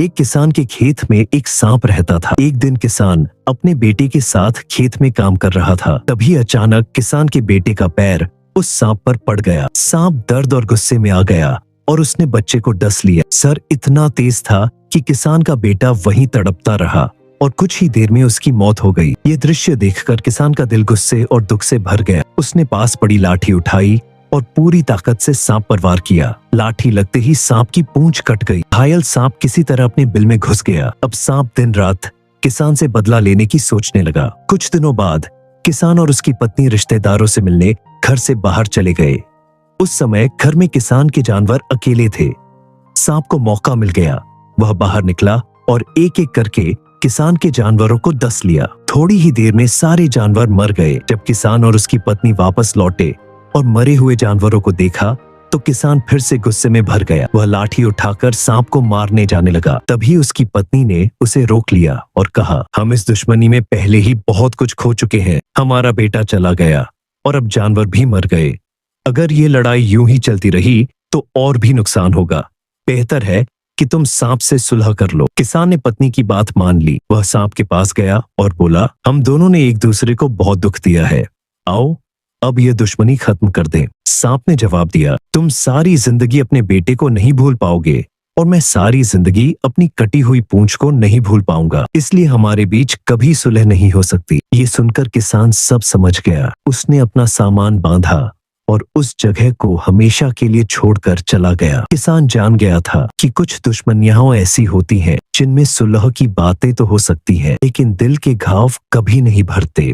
एक किसान के खेत में एक सांप रहता था। एक दिन किसान अपने बेटे के साथ खेत में काम कर रहा था। तभी अचानक किसान के बेटे का पैर उस सांप पर पड़ गया। सांप दर्द और गुस्से में आ गया और उसने बच्चे को डस लिया। सर इतना तेज था कि किसान का बेटा वहीं तड़पता रहा और कुछ ही देर में उसकी मौत हो गई। ये दृश्य देखकर किसान का दिल गुस्से और दुख से भर गया। उसने पास पड़ी लाठी उठाई और पूरी ताकत से सांप पर वार किया। लाठी लगते ही सांप की पूंछ कट गई। घायल सांप किसी तरह अपने बिल में घुस गया। अब सांप दिन रात किसान से बदला लेने की सोचने लगा। कुछ दिनों बाद किसान और उसकी पत्नी रिश्तेदारों से मिलने घर से बाहर चले गए। उस समय घर में किसान के जानवर अकेले थे। सांप को मौका मिल गया। वह बाहर निकला और एक एक करके किसान के जानवरों को डस लिया। थोड़ी ही देर में सारे जानवर मर गए। जब किसान और उसकी पत्नी वापस लौटे और मरे हुए जानवरों को देखा तो किसान फिर से गुस्से में भर गया। वह लाठी उठाकर सांप को मारने जाने लगा। तभी उसकी पत्नी ने उसे रोक लिया और कहा, हम इस दुश्मनी में पहले ही बहुत कुछ खो चुके हैं। हमारा बेटा चला गया और अब जानवर भी मर गए। अगर ये लड़ाई यूं ही चलती रही तो और भी नुकसान होगा। बेहतर है कि तुम सांप से सुलह कर लो। किसान ने पत्नी की बात मान ली। वह सांप के पास गया और बोला, हम दोनों ने एक दूसरे को बहुत दुख दिया है। आओ अब ये दुश्मनी खत्म कर दें। सांप ने जवाब दिया, तुम सारी जिंदगी अपने बेटे को नहीं भूल पाओगे और मैं सारी जिंदगी अपनी कटी हुई पूंछ को नहीं भूल पाऊंगा। इसलिए हमारे बीच कभी सुलह नहीं हो सकती। ये सुनकर किसान सब समझ गया। उसने अपना सामान बांधा और उस जगह को हमेशा के लिए छोड़कर चला गया। किसान जान गया था कि कुछ दुश्मनियां ऐसी होती हैं जिनमें सुलह की बातें तो हो सकती हैं, लेकिन दिल के घाव कभी नहीं भरते।